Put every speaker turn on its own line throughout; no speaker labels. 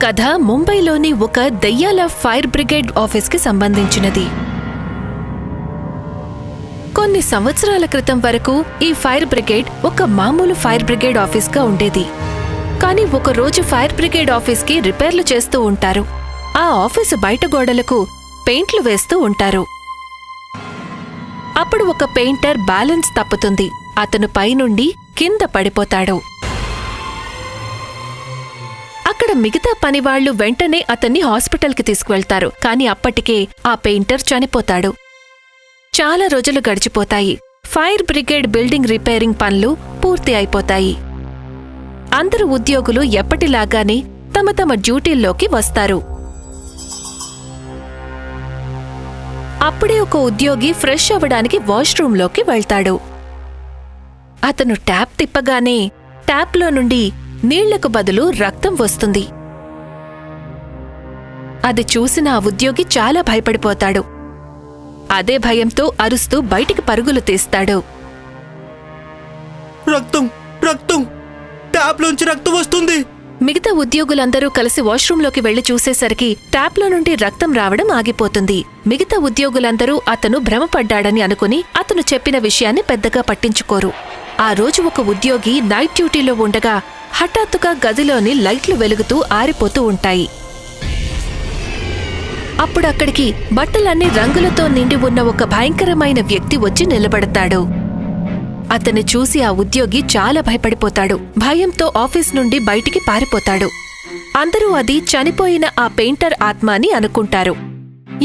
కథ ముంబైలోని ఒక దెయ్యాల ఫైర్ బ్రిగేడ్ ఆఫీస్కి సంబంధించినది. కొన్ని సంవత్సరాల క్రితం వరకు ఈ ఫైర్ బ్రిగేడ్ ఒక మామూలు ఫైర్ బ్రిగేడ్ ఆఫీస్గా ఉండేది. కానీ ఒకరోజు ఫైర్ బ్రిగేడ్ ఆఫీస్కి రిపేర్లు చేస్తూ ఉంటారు. ఆ ఆఫీసు బయట గోడలకు పెయింట్లు వేస్తూ ఉంటారు. అప్పుడు ఒక పెయింటర్ బ్యాలెన్స్ తప్పుతుంది. అతను పైనుండి కింద పడిపోతాడు. అక్కడ మిగతా పనివాళ్లు వెంటనే అతన్ని హాస్పిటల్కి తీసుకువెళ్తారు. కాని అప్పటికే ఆ పెయింటర్ చనిపోతాడు. చాలా రోజులు గడిచిపోతాయి. ఫైర్ బ్రిగేడ్ బిల్డింగ్ రిపేరింగ్ పనులు పూర్తి అయిపోతాయి. అందరు ఉద్యోగులు ఎప్పటిలాగానే తమ తమ డ్యూటీల్లోకి వస్తారు. అప్పుడే ఒక ఉద్యోగి ఫ్రెష్ అవ్వడానికి వాష్రూంలోకి వెళ్తాడు. అతను ట్యాప్ తిప్పగానే ట్యాప్లో నుండి నీళ్లకు బదులు రక్తం వస్తుంది. అది చూసిన ఆ ఉద్యోగి చాలా భయపడిపోతాడు. అదే భయంతో అరుస్తూ బయటికి పరుగులు తీస్తాడు.
రక్తం రక్తం ట్యాప్లోంచి రక్తం వస్తుంది.
మిగతా ఉద్యోగులందరూ కలిసి వాష్రూంలోకి వెళ్లి చూసేసరికి ట్యాప్లో నుండి రక్తం రావడం ఆగిపోతుంది. మిగతా ఉద్యోగులందరూ అతను భ్రమపడ్డాడని అనుకుని అతను చెప్పిన విషయాన్ని పెద్దగా పట్టించుకోరు. ఆ రోజు ఒక ఉద్యోగి నైట్ డ్యూటీలో ఉండగా హఠాత్తుగా గదిలోని లైట్లు వెలుగుతూ ఆరిపోతూ ఉంటాయి. అప్పుడక్కడికి బట్టలన్నీ రంగులతో నిండి ఉన్న ఒక భయంకరమైన వ్యక్తి వచ్చి నిలబడతాడు. అతన్ని చూసి ఆ ఉద్యోగి చాలా భయపడిపోతాడు. భయంతో ఆఫీస్ నుండి బయటికి పారిపోతాడు. అందరూ అది చనిపోయిన ఆ పెయింటర్ ఆత్మ అని అనుకుంటారు.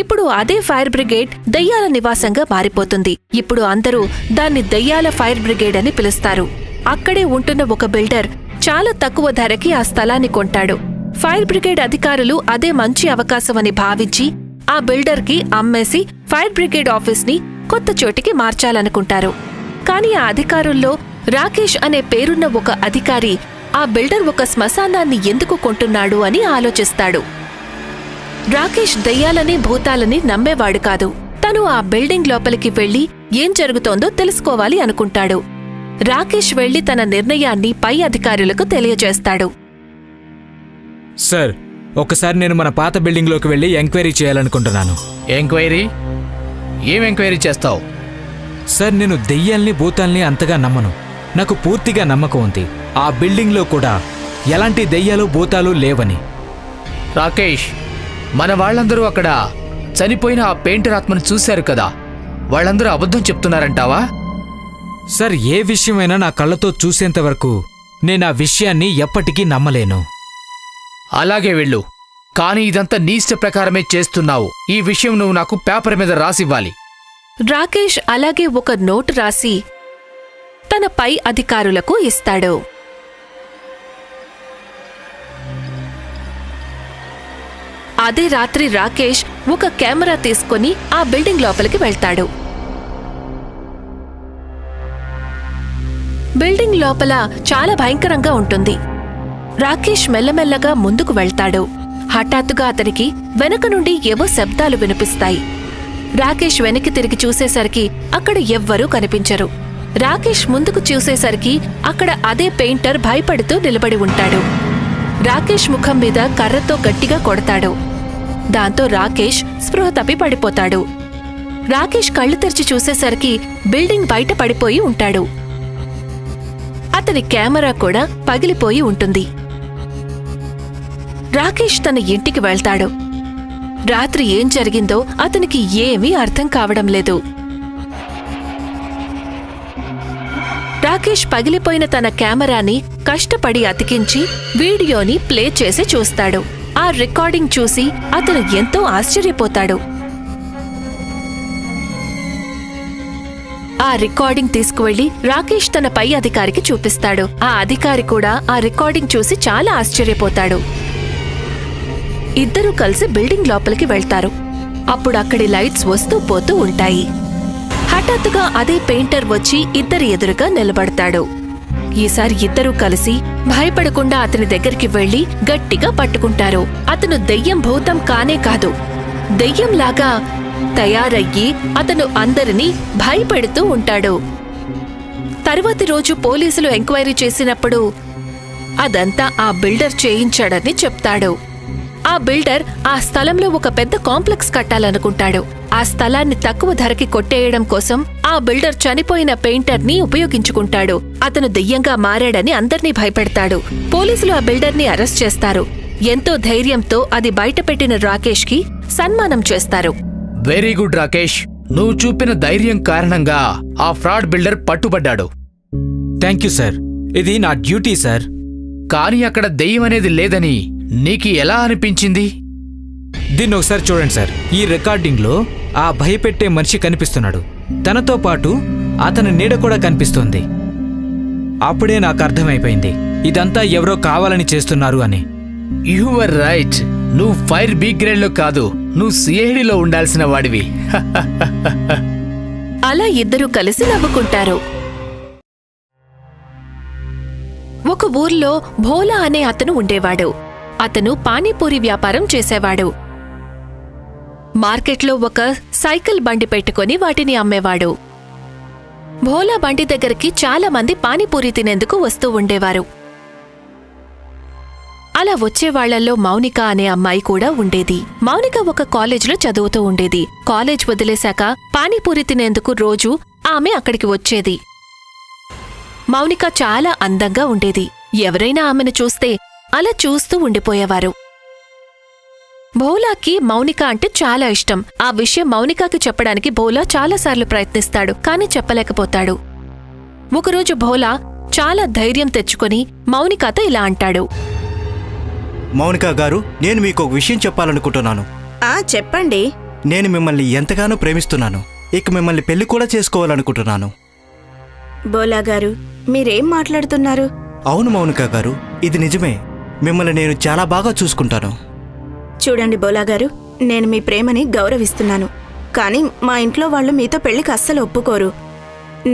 ఇప్పుడు అదే ఫైర్ బ్రిగేడ్ దెయ్యాల నివాసంగా మారిపోతుంది. ఇప్పుడు అందరూ దాన్ని దెయ్యాల ఫైర్ బ్రిగేడ్ అని పిలుస్తారు. అక్కడే ఉంటున్న ఒక బిల్డర్ చాలా తక్కువ ధరకి ఆ స్థలాన్ని కొంటాడు. ఫైర్ బ్రిగేడ్ అధికారులు అదే మంచి అవకాశమని భావించి ఆ బిల్డర్కి అమ్మేసి ఫైర్ బ్రిగేడ్ ఆఫీస్ని కొత్త చోటికి మార్చాలనుకుంటారు. కాని ఆ అధికారుల్లో రాకేష్ అనే పేరున్న ఒక అధికారి ఆ బిల్డర్ ఒక శ్మశానాన్ని ఎందుకు కొంటున్నాడు అని ఆలోచిస్తాడు. రాకేష్ దెయ్యాలని భూతాలని నమ్మేవాడు కాదు. తను ఆ బిల్డింగ్ లోపలికి వెళ్లి ఏం జరుగుతోందో తెలుసుకోవాలి అనుకుంటాడు. రాకేష్ వెళ్లి తన నిర్ణయాన్ని పై అధికారులకు తెలియజేస్తాడు.
సార్, ఒకసారి నేను మన పాత బిల్డింగ్లోకి వెళ్ళి ఎంక్వైరీ చేయాలనుకుంటున్నాను.
ఎంక్వైరీ? ఏం ఎంక్వైరీ చేస్తావు?
సార్, నేను దెయ్యాల్ని భూతాల్ని అంతగా నమ్మను. నాకు పూర్తిగా నమ్మకం ఉంది ఆ బిల్డింగ్లో కూడా ఎలాంటి దెయ్యాలు భూతాలు లేవని.
రాకేష్, మన వాళ్ళందరూ అక్కడ చనిపోయిన ఆ పెయింటర్ ఆత్మను చూశారు కదా, వాళ్ళందరూ అబద్ధం చెప్తున్నారంటావా?
సార్, ఏ విషయమైనా నా కళ్ళతో చూసేంత వరకు నేను ఆ విషయాన్ని ఎప్పటికీ నమ్మలేను.
అలాగే వెళ్ళు. కానీ ఇదంతా నీ ఇష్ట ప్రకారమే చేస్తున్నావు. ఈ విషయం నువ్వు నాకు పేపర్ మీద రాసివ్వాలి.
రాకేష్ అలాగే ఒక నోటు రాసి తన పై అధికారులకు ఇస్తాడు. అదే రాత్రి రాకేష్ ఒక కెమెరా తీసుకుని ఆ బిల్డింగ్ లోపలికి వెళ్తాడు. బిల్డింగ్ లోపల చాలా భయంకరంగా ఉంటుంది. రాకేష్ మెల్లమెల్లగా ముందుకు వెళ్తాడు. హఠాత్తుగా అతనికి వెనక నుండి ఏవో శబ్దాలు వినిపిస్తాయి. రాకేష్ వెనక్కి తిరిగి చూసేసరికి అక్కడ ఎవ్వరూ కనిపించరు. రాకేష్ ముందుకు చూసేసరికి అక్కడ అదే పెయింటర్ భయపడుతూ నిలబడి ఉంటాడు. రాకేష్ ముఖం మీద కర్రతో గట్టిగా కొడతాడు. దాంతో రాకేష్ స్పృహ తప్పి పడిపోతాడు. రాకేష్ కళ్ళు తెరిచి చూసేసరికి బిల్డింగ్ బయట పడిపోయి ఉంటాడు. అతని కెమెరా కూడా పగిలిపోయి ఉంటుంది. రాకేష్ తన ఇంటికి వెళ్తాడు. రాత్రి ఏం జరిగిందో అతనికి ఏమీ అర్థం కావడం లేదు. రాకేష్ పగిలిపోయిన తన కెమెరాని కష్టపడి అతికించి వీడియోని ప్లే చేసి చూస్తాడు. ఆ రికార్డింగ్ చూసి అతను ఎంతో ఆశ్చర్యపోతాడు. ఆ రికార్డింగ్ తీసుకువెళ్లి రాకేష్ తన పై అధికారికి చూపిస్తాడు. ఆ అధికారి కూడా ఆ రికార్డింగ్ చూసి చాలా ఆశ్చర్యపోతాడు. ఇద్దరూ కలిసి బిల్డింగ్ లోపలికి వెళ్తారు. అప్పుడు అక్కడి లైట్స్ వస్తూ పోతూ ఉంటాయి. హఠాత్తుగా అదే పెయింటర్ వచ్చి ఇద్దరి ఎదురుగా నిలబడతాడు. ఈసారి ఇద్దరూ కలిసి భయపడకుండా అతని దగ్గరికి వెళ్లి గట్టిగా పట్టుకుంటారు. అతను దెయ్యం భూతం కానే కాదు, దెయ్యంలాగా తయారయ్యి అతను అందరినీ భయపెడుతూ ఉంటాడు. తరువాతి రోజు పోలీసులు ఎంక్వైరీ చేసినప్పుడు అదంతా ఆ బిల్డర్ చేయించాడని చెప్తాడు. ఆ బిల్డర్ ఆ స్థలంలో ఒక పెద్ద కాంప్లెక్స్ కట్టాలనుకుంటాడు. ఆ స్థలాన్ని తక్కువ ధరకి కొట్టేయడం కోసం ఆ బిల్డర్ చనిపోయిన పెయింటర్ ని ఉపయోగించుకుంటాడు. అతను దెయ్యంగా మారాడని అందర్నీ భయపెడతాడు. పోలీసులు ఆ బిల్డర్ ని అరెస్ట్ చేస్తారు. ఎంతో ధైర్యంతో అది బయటపెట్టిన రాకేష్ కి సన్మానం చేస్తారు.
వెరీ గుడ్ రాకేష్, నువ్వు చూపిన ధైర్యం కారణంగా ఆ ఫ్రాడ్ బిల్డర్ పట్టుబడ్డాడు.
థ్యాంక్ యూ సార్, ఇది నా డ్యూటీ సార్.
కానీ అక్కడ దెయ్యం అనేది లేదని నీకు ఎలా అనిపించింది?
దీన్ని ఒకసారి చూడండి సార్. ఈ రికార్డింగ్లో ఆ భయపెట్టే మనిషి కనిపిస్తున్నాడు. తనతో పాటు అతని నీడ కూడా కనిపిస్తోంది. అప్పుడే నాకు అర్థమైపోయింది ఇదంతా ఎవరో కావాలని చేస్తున్నారు అని.
You are right. నువ్వు ఫైర్ బి గ్రేడ్ లో కాదు, నువ్వు సిఐడిలో ఉండాల్సిన వాడివి.
అలా ఇద్దరూ కలిసి నవ్వుకుంటారు. ఒక ఊర్లో భోలా అనే అతను ఉండేవాడు. అతను పానీపూరి వ్యాపారం చేసేవాడు. మార్కెట్లో ఒక సైకిల్ బండి పెట్టుకుని వాటిని అమ్మేవాడు. భోలా బండి దగ్గరికి చాలా మంది పానీపూరి తినేందుకు వస్తూ ఉండేవారు. అలా వచ్చేవాళ్లల్లో మౌనిక అనే అమ్మాయి కూడా ఉండేది. మౌనిక ఒక కాలేజ్లో చదువుతూ ఉండేది. కాలేజ్ వదిలేశాక పానీపూరి తినేందుకు రోజూ ఆమె అక్కడికి వచ్చేది. మౌనిక చాలా అందంగా ఉండేది. ఎవరైనా ఆమెను చూస్తే అలా చూస్తూ ఉండిపోయేవారు. భోలాకి మౌనిక అంటే చాలా ఇష్టం. ఆ విషయం మౌనికకి చెప్పడానికి భోలా చాలాసార్లు ప్రయత్నిస్తాడు, కాని చెప్పలేకపోతాడు. ఒకరోజు భోలా చాలా ధైర్యం తెచ్చుకొని మౌనికతో ఇలా అంటాడు.
మౌనిక గారు, నేను మీకు ఒక విషయం చెప్పాలనుకుంటున్నాను.
చెప్పండి.
నేను మిమ్మల్ని ఎంతగానో ప్రేమిస్తున్నాను. ఇక మిమ్మల్ని పెళ్లి కూడా చేసుకోవాలనుకుంటున్నాను.
బోలా గారు, మీరేం మాట్లాడుతున్నారు?
అవును మౌనిక గారు, ఇది నిజమే. మిమ్మల్ని నేను చాలా బాగా చూసుకుంటాను.
చూడండి బోలా గారు, నేను మీ ప్రేమని గౌరవిస్తున్నాను. కానీ మా ఇంట్లో వాళ్ళు మీతో పెళ్లికి అస్సలు ఒప్పుకోరు.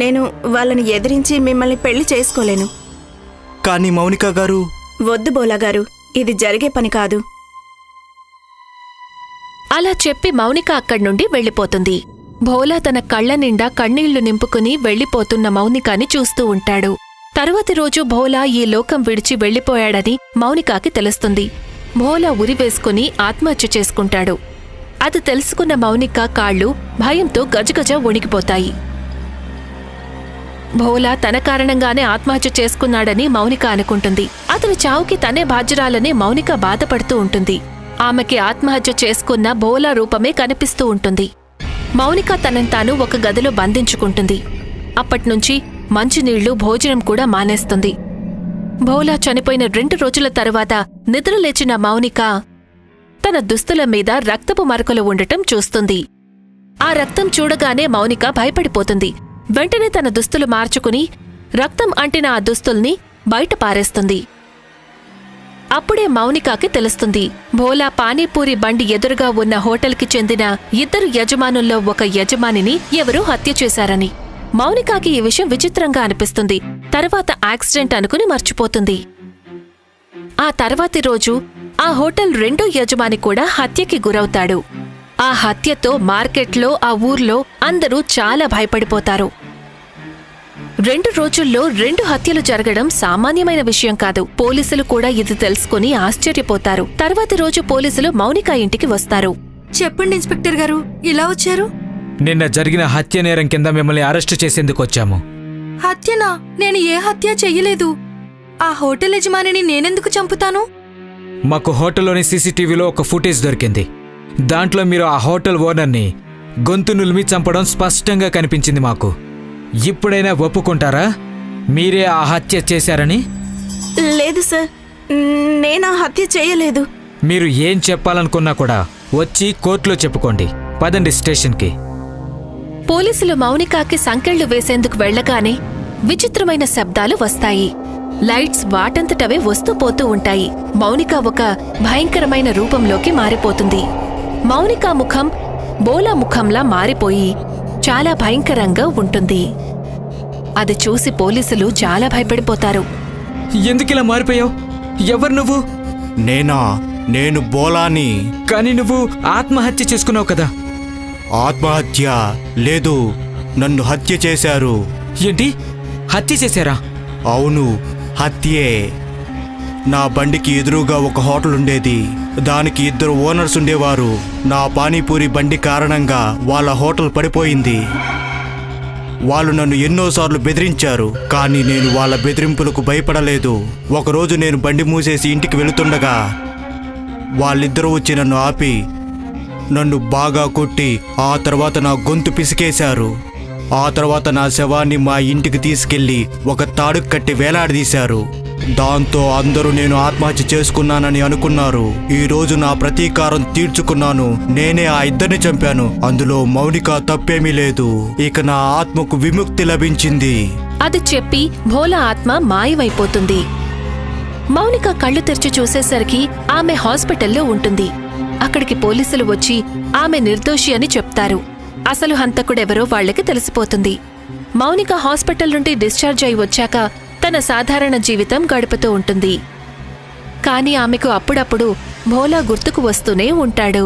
నేను వాళ్ళని ఎదిరించి మిమ్మల్ని పెళ్లి చేసుకోలేను.
కానీ మౌనిక గారు...
వద్దు బోలా గారు, ఇది జరిగే పని కాదు.
అలా చెప్పి మౌనిక అక్కడి నుండి వెళ్ళిపోతుంది. భోలా తన కళ్ల నిండా కన్నీళ్లు నింపుకుని వెళ్లిపోతున్న మౌనికాని చూస్తూ ఉంటాడు. తరువాతి రోజు భోలా ఈ లోకం విడిచి వెళ్లిపోయాడని మౌనికాకి తెలుస్తుంది. భోలా ఉరివేసుకుని ఆత్మహత్య చేసుకుంటాడు. అది తెలుసుకున్న మౌనిక కాళ్ళు భయంతో గజగజ వణికిపోతాయి. భోలా తన కారణంగానే ఆత్మహత్య చేసుకున్నాడని మౌనిక అనుకుంటుంది. అతని చావుకి తనే బాధ్యురాలని మౌనిక బాధపడుతూ ఉంటుంది. ఆమెకి ఆత్మహత్య చేసుకున్న భోలా రూపమే కనిపిస్తూ ఉంటుంది. మౌనిక తనని తాను ఒక గదిలో బంధించుకుంటుంది. అప్పట్నుంచి మంచినీళ్లు, భోజనం కూడా మానేస్తుంది. భోలా చనిపోయిన 2 రోజుల తరువాత నిద్రలేచిన మౌనిక తన దుస్తుల మీద రక్తపు మరకలు ఉండటం చూస్తుంది. ఆ రక్తం చూడగానే మౌనిక భయపడిపోతుంది. వెంటనే తన దుస్తులు మార్చుకుని రక్తం అంటిన ఆ దుస్తుల్ని బయట పారేస్తుంది. అప్పుడే మౌనికాకి తెలుస్తుంది భోలా పానీపూరి బండి ఎదురుగా ఉన్న హోటల్కి చెందిన 2 యజమానుల్లో ఒక యజమానిని ఎవరో హత్య చేశారని. మౌనికాకి ఈ విషయం విచిత్రంగా అనిపిస్తుంది. తర్వాత యాక్సిడెంట్ అనుకుని మర్చిపోతుంది. ఆ తర్వాతి రోజు ఆ హోటల్ 2వ యజమాని కూడా హత్యకి గురవుతాడు. ఆ హత్యతో మార్కెట్లో, ఆ ఊర్లో అందరూ చాలా భయపడిపోతారు. 2 రోజుల్లో 2 హత్యలు జరగడం సామాన్యమైన విషయం కాదు. పోలీసులు కూడా ఇది తెలుసుకుని ఆశ్చర్యపోతారు. తర్వాతి రోజు పోలీసులు మౌనిక ఇంటికి వస్తారు.
చెప్పండి ఇన్స్పెక్టర్ గారు, ఇలా వచ్చారు?
నిన్న జరిగిన హత్య నేరం కింద మిమ్మల్ని అరెస్టు చేసేందుకు వచ్చాము.
హత్యనా? నేను ఏ హత్య చెయ్యలేదు. ఆ హోటల్ యజమానిని నేనెందుకు చంపుతాను?
మాకు హోటల్లోని సీసీటీవీలో ఒక ఫుటేజ్ దొరికింది. దాంట్లో మీరు ఆ హోటల్ ఓనర్ని గొంతు నులిమి చంపడం స్పష్టంగా కనిపించింది మాకు. ఇప్పుడైనా ఒప్పుకుంటారా మీరే ఆ హత్య చేశారని?
లేదు సార్, నేనా హత్య చేయలేదు.
మీరు ఏం చెప్పాలనుకున్నా కూడా వచ్చి కోర్టులో చెప్పుకోండి. పదండి స్టేషన్కి.
పోలీసులు మౌనికాకి సంకెళ్లు వేసేందుకు వెళ్లగానే విచిత్రమైన శబ్దాలు వస్తాయి. లైట్స్ వాటంతటవే వస్తూ పోతూ ఉంటాయి. మౌనిక ఒక భయంకరమైన రూపంలోకి మారిపోతుంది. మౌనిక ముఖం బోలా ముఖంలా మారిపోయి చాలా భయంకరంగా ఉంటుంది. అది చూసి పోలీసులు చాలా భయపడిపోతారు.
ఎందుకిలా మారిపోయావు? ఎవరు నువ్వు?
నేను బోలాని.
కానీ నువ్వు ఆత్మహత్య చేసుకున్నావు కదా.
ఆత్మహత్య లేదు, నన్ను హత్య చేశారు.
ఏంటి? హత్య చేశారా?
అవును, హత్యే. నా బండికి ఎదురుగా ఒక హోటల్ ఉండేది. దానికి 2 ఓనర్స్ ఉండేవారు. నా పానీపూరి బండి కారణంగా వాళ్ళ హోటల్ పడిపోయింది. వాళ్ళు నన్ను ఎన్నోసార్లు బెదిరించారు, కానీ నేను వాళ్ళ బెదిరింపులకు భయపడలేదు. ఒకరోజు నేను బండి మూసేసి ఇంటికి వెళుతుండగా వాళ్ళిద్దరూ వచ్చి నన్ను ఆపి నన్ను బాగా కొట్టి ఆ తర్వాత నా గొంతు పిసికేశారు. ఆ తర్వాత నా శవాన్ని మా ఇంటికి తీసుకెళ్లి ఒక తాడుకు కట్టి వేలాడదీశారు. దాంతో అందరూ నేను ఆత్మహత్య చేసుకున్నానని అనుకున్నారు. ఈ రోజు నా ప్రతీకారం తీర్చుకున్నాను. నేనే ఆ ఇద్దరిని చంపాను. అందులో మౌనిక తప్పేమీ లేదు. ఇక నా ఆత్మకు విముక్తి లభించింది.
అది చెప్పి భోలా ఆత్మ మాయమైపోతుంది. మౌనిక కళ్ళు తెరిచి చూసేసరికి ఆమె హాస్పిటల్లో ఉంటుంది. అక్కడికి పోలీసులు వచ్చి ఆమె నిర్దోషి అని చెప్తారు. అసలు హంతకుడెవరో వాళ్లకి తెలిసిపోతుంది. మౌనిక హాస్పిటల్ నుండి డిశ్చార్జ్ అయి వచ్చాక తన సాధారణ జీవితం గడుపుతూ ఉంటుంది. కాని ఆమెకు అప్పుడప్పుడు భోలా గుర్తుకు వస్తూనే ఉంటాడు.